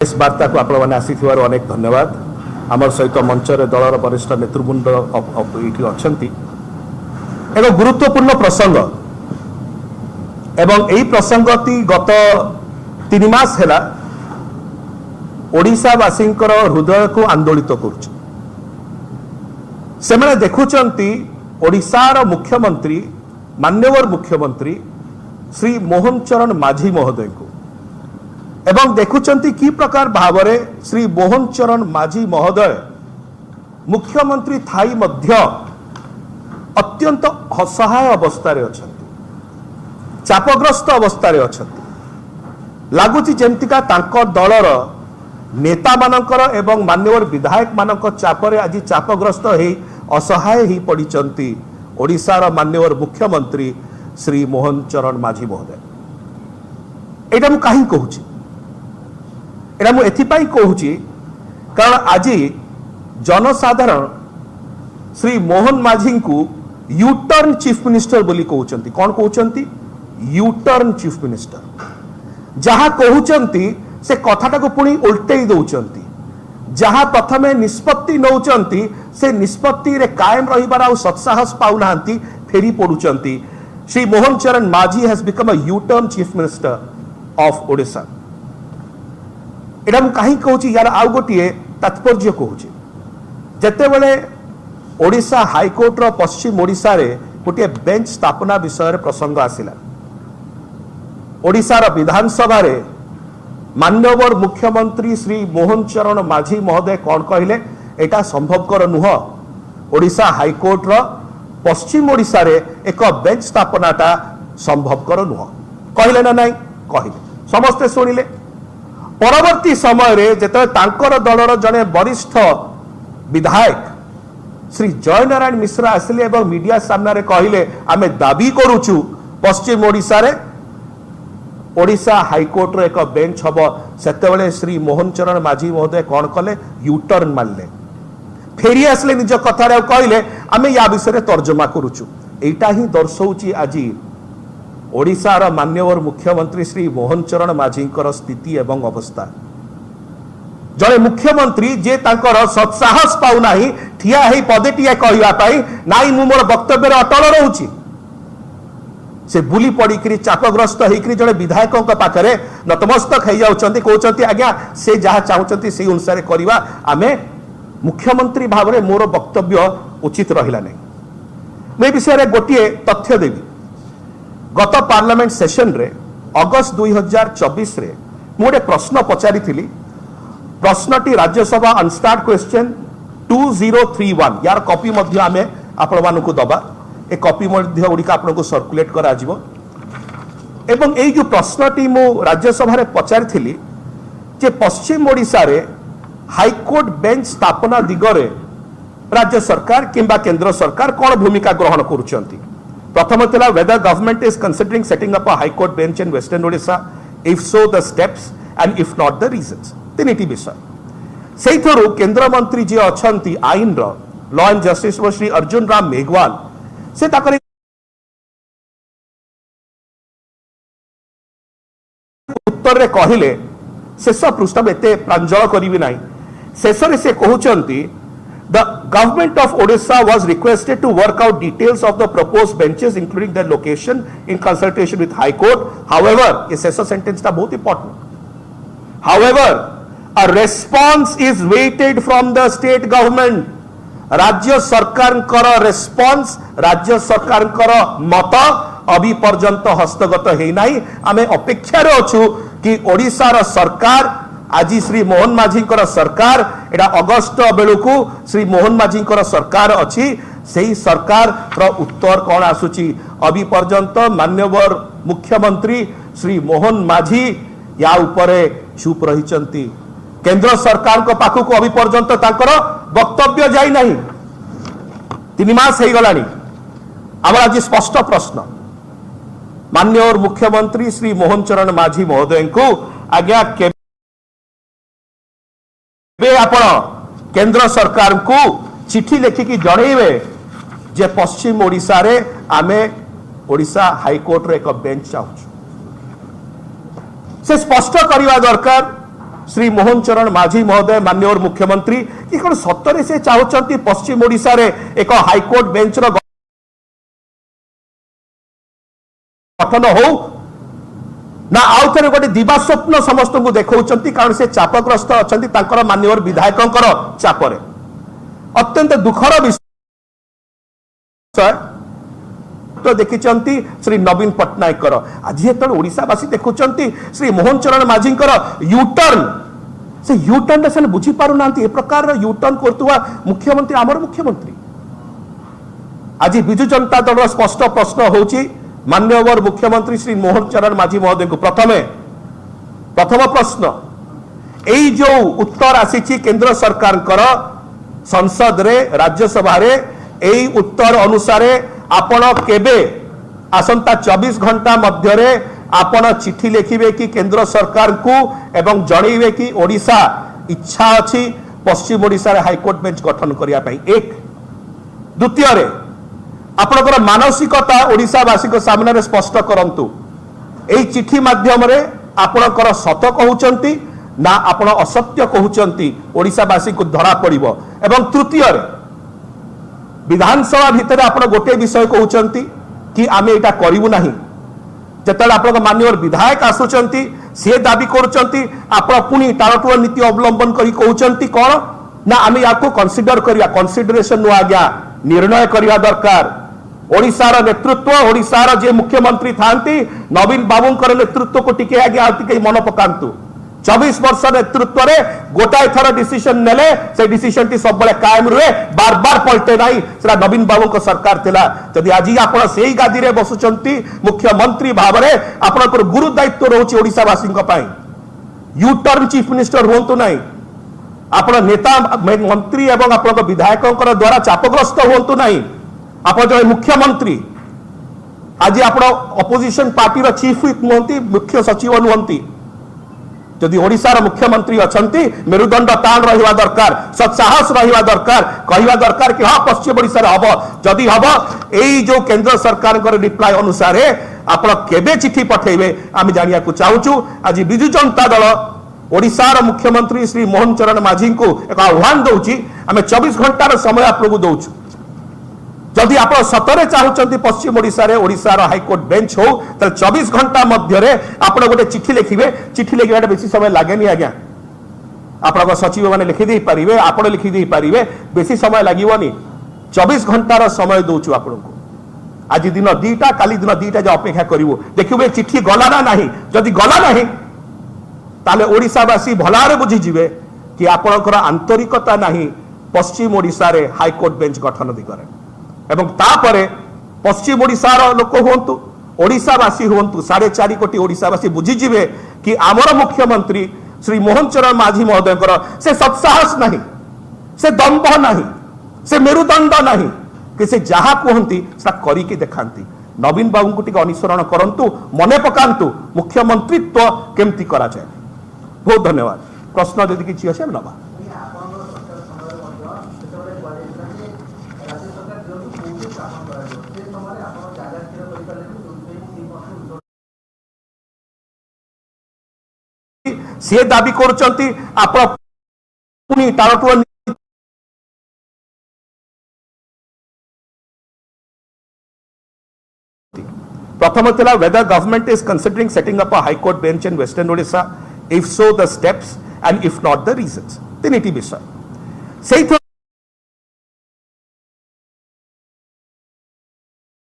इस वार्ता को आपण मैंने आसी अनेक धन्यवाद। आमर सहित मंचर दलर वरिष्ठ नेतृवृंद ये अच्छा एक गुरुत्वपूर्ण प्रसंग एवं यही प्रसंगति गत 3 मास है ओडिशावासी हृदय को आंदोलित करुच। से देखुंट ओडिशार मुख्यमंत्री मान्यवर मुख्यमंत्री श्री मोहन चरण माझी महोदय को एवं देखुंट कि प्रकार भाव श्री मोहन चरण माझी महोदय मुख्यमंत्री थाई मध्य अत्यंत असहाय अवस्था चापग्रस्त अवस्था लगुच जमतिका दलर नेता मानकर एवं मान्यवर विधायक मानक चापरे आज चापग्रस्त हो असहाय हो पड़ती ओडिशार मान्यवर मुख्यमंत्री श्री मोहन चरण माझी महोदय। एटा मु कहीं कहूची एटा मु एथिपाई कहूची कारण आज जनसाधारण श्री मोहन माझी को यूटर्न चीफ मिनिस्टर बोली कहउचंती। कौन कहउचंती? U turn chief minister. जहा कहउचंती से कथाटा को पुणी उल्टेई दउचंती। जहा प्रथमे निष्पत्ति नउचंती से निष्पत्ति रे कायम रहिबार आ सत्साहस पाउनांती फेरी पडुचंती। श्री मोहन चरण माझी has become a U turn chief minister of Odisha. एटा मु कहीं कहूची यार आउ गोटिए तात्पर्य कहूची जते बेले ओडिशा हाईकोर्ट रो पश्चिम ओडिशा रे गोटे बेंच स्थापना विषय प्रसंग आसिला। ओडिशार विधानसभा रे मान्यवर मुख्यमंत्री श्री मोहन चरण माझी महोदय कौन कहले एटा संभवकर नुह। ओडिशा हाईकोर्ट रो पश्चिम ओडिशा रे एक बेंच स्थापनाटा संभवकर नुह कहले ना नहीं कहले समस्ते सुनिले। परवर्ती समय रे जेते तांकर दलर जने वरिष्ठ विधायक श्री जय नारायण मिश्रा आसिले एवं मीडिया सामने रे कहले आमे दाबी करूछु पश्चिम ओडिशा रे ओडिशा हाईकोर्ट रो एक बेंच हबो। सेतेबेले श्री मोहन चरण माझी महोदय कौन कले यूटर्न मारले फेरी आसले निज कथारे कहले आमे या विषय तर्जमा करूछु। एटा ही दर्शौची आज ओडिशार मान्यवर मुख्यमंत्री श्री मोहन चरण माझी स्थिति एवं अवस्था। जड़े मुख्यमंत्री जे तांकर सत्साहस पाउना ठिया ही पदेटिए कहवाई नाई मु मोर वक्तव्य अटल रहूची से बुली पड़ी चापग्रस्त होकर जड़े विधायकों पाखे नतमस्तक हो जाती कहते आज्ञा से जहाँ चाहते से अनुसार करवा आमे मुख्यमंत्री भाव में मोर वक्तव्य उचित रहा नहीं। मैं विषय गोटे तथ्य देवी गत पार्लियामेंट सेशन रे अगस्त 2024 रे मोटे प्रश्न पचारी थी। प्रश्नटी राज्यसभा अनस्टार्ड क्वेश्चन 2031 यार कॉपी मध्य आमे आपण मानकु दबा ए कॉपी मध्य गुड़िका आपको सर्कुलेट करा जिवो। एवं ए जो प्रश्नटी मु राज्यसभा रे पचारी थी जे पश्चिम ओडिशा रे हाईकोर्ट बेंच स्थापना दिगरे राज्य सरकार किंबा केंद्र सरकार कौन भूमिका ग्रहण करुचंती। प्रथम थिला whether government is considering setting up a high court bench in western Odisha if so the steps and if not the reasons. तीनिटी विषय से केंद्र मंत्री जी अछंती आईन रो law and justice Shri Arjun Ram Meghwal से ताकर उत्तर रे कहिले शेष पृष्ठ में एते प्रांजल करिवि नाही। शेष रे से कहउचंती The government of Odisha was requested to work out details of the proposed benches, including their location, in consultation with High Court. However, this sentence is very important. However, a response is waited from the state government. राज्य सरकार कर response, राज्य सरकार कर मत अभी पर्यंत हस्तगत है नहीं। आमे अपेक्षा रे अछु कि ओडिशा रा सरकार आज श्री मोहन माझी सरकार एटा अगस्त बेलू श्री मोहन माझी सरकार अच्छी से ही सरकार रो उत्तर कौन आसुची अभी पर्यंत मान्यवर मुख्यमंत्री श्री मोहन माझी या उपरे चुप रही। केंद्र सरकार को पाखु को अभी पर्यंत तांकर वक्तव्य जाई नहीं। 3 मास हो गलानी। आमर आज स्पष्ट प्रश्न मान्यवर मुख्यमंत्री श्री मोहन चरण माझी महोदय को आज्ञा आपण केंद्र सरकार को चिठी लिखिकी जनइबे जे पश्चिम ओडिशा रे आमे ओडिशा हाईकोर्ट रे एक बेंच चाहूँ। से स्पष्ट करवा दरकार श्री मोहन चरण माझी महोदय माननीय मुख्यमंत्री कि कौन सतरे से चाहते पश्चिम ओडिशा रे एक हाईकोर्ट बेंच गठन हो ना आउ थे गोटे दिवा स्वप्न समस्त को देखा कारण से चापग्रस्त अच्छा माननीय विधायक चापर अत्यंत दुखर विषय तो देखी श्री नवीन पट्टनायक आज जो ओडावासी देखुं श्री मोहन चरण माझी यूटर्न से यूटर्न से बुझी पार ना प्रकार यूटर्न करतुवा मुख्यमंत्री आमर मुख्यमंत्री आज विजु जनता दल स्पष्ट प्रश्न होची माननीय मुख्यमंत्री श्री मोहन चरण माझी महोदय को प्रथम प्रश्न यही जो उत्तर आसी केंद्र सरकार संसद रे राज्यसभा रे यही उत्तर अनुसार आपण केबे आसंता 24 घंटा मध्य रे आपण चिट्ठी लिखिबे कि केंद्र सरकार को एवं जनइबे कि ओडिशा इच्छा अछि पश्चिम ओडिशा रे हाईकोर्ट बेंच गठन करिया पई एक द्वितीय रे आपनकर मानसिकता ओडिशावासी को सामने रे स्पष्ट करंतु एई चिट्ठी माध्यम रे आपनकर सत कहउचंती ना आपण असत्य कहउचंती ओडिशावासी को धरा पड़िबो एवं तृतीय रे विधानसभा भितर आपण गोटे विषय कहउचंती कि आमे एटा करिवु नाही जतले आपण माननीय विधायक आसुचंती से दाबी करूचंती आपण पुनी टाळटुळ नीति अवलंबन करी कहउचंती कोन ना आमे याको कंसीडर करिया कंसीडरेशन नु आज्ञा निर्णय करिया दरकार ओडिशार नेतृत्व ओडिशार जे मुख्यमंत्री थांती नवीन बाबूंकर नेतृत्व को टिके आगे आती मन पकांतु 24 वर्ष नेतृत्व रे गोटाए थर डिसीजन नेले से डिसीजन टी सब बळे कायम रुए बार बार पलटे नाही सेरा नवीन बाबू को सरकार थिला जदि आज आपण सेही गादी रे बसुचंती मुख्यमंत्री भाबरे आपनकर गुरु दायित्व रहउची ओडिसा वासी को पई यू टर्न चीफ मिनिस्टर होंतु नाही आपण नेता मंत्री एवं आपनकर विधायकंकर द्वारा चापग्रस्त होंतु नाही आप जो मुख्यमंत्री आज आप अपोजिशन पार्टी चीफ व्हिप नुहति मुख्य सचिव नुहति जदि ओडिशार मुख्यमंत्री अछंती मेरुदंड ताण रहिवा दरकार सत्साहस रहिवा दरकार कहिवा दरकार कि हां पश्चिम ओडिशा रे हबो जदि हबो एई जो केंद्र सरकार कर रिप्लाई अनुसार आप केबे चिट्ठी पठेबे आमी जानिया को चाहूचु आज बिजु जनता दल ओडिशार मुख्यमंत्री श्री मोहन चरण माझी को एक आह्वान दउची आमे 24 घंटार समय आपको दउछु जदि आप सतरे चाहते पश्चिम ओडिशा रे ओडिशार हाईकोर्ट बेंच हो 24 घंटा मध्य आप गोटे चिट्ठी लिखिबे चिट्ठी लिखा बेसी समय लगेनि आज्ञा आप सचिव मैंने लिखिदे पारे आप लिखिदे पारे बेसी समय लगे 24 घंटार समय दौचु आपको आज दिन 2टा काली दिन 2टा जो अपेक्षा करूँ देखिए चिट्ठी गला ना नहीं जदि गला नहीं ताले ओडिशावासी भलारे बुझीजे कि आपणकर आंतरिकता नहीं पश्चिम ओडिशा रे हाईकोर्ट बेंच गठन दिगरे एवं तापरे पश्चिम ओडिशार लोक हुंतु ओडिशावासी हुंतु 4.5 कोटी ओडिशावासी बुझीजे कि आमर मुख्यमंत्री श्री मोहन चरण माझी महोदय से सत्साहस नहीं से दंभ नहीं से मेरुदंड नहीं कि से जहा कहती करिकी देखांती नवीन बाबू को टिके अनुसरण करंतु मने पकांतु मुख्यमंत्रीत्व केमती करा जाए बहुत धन्यवाद प्रश्न यदि किसी अच्छे नवा से दाबी करूचंती आप पुनी टाळटुळ प्रथम थिला whether government is considering setting up a high court bench in western Odisha if so the steps and if not the reasons तीनिटी विषय से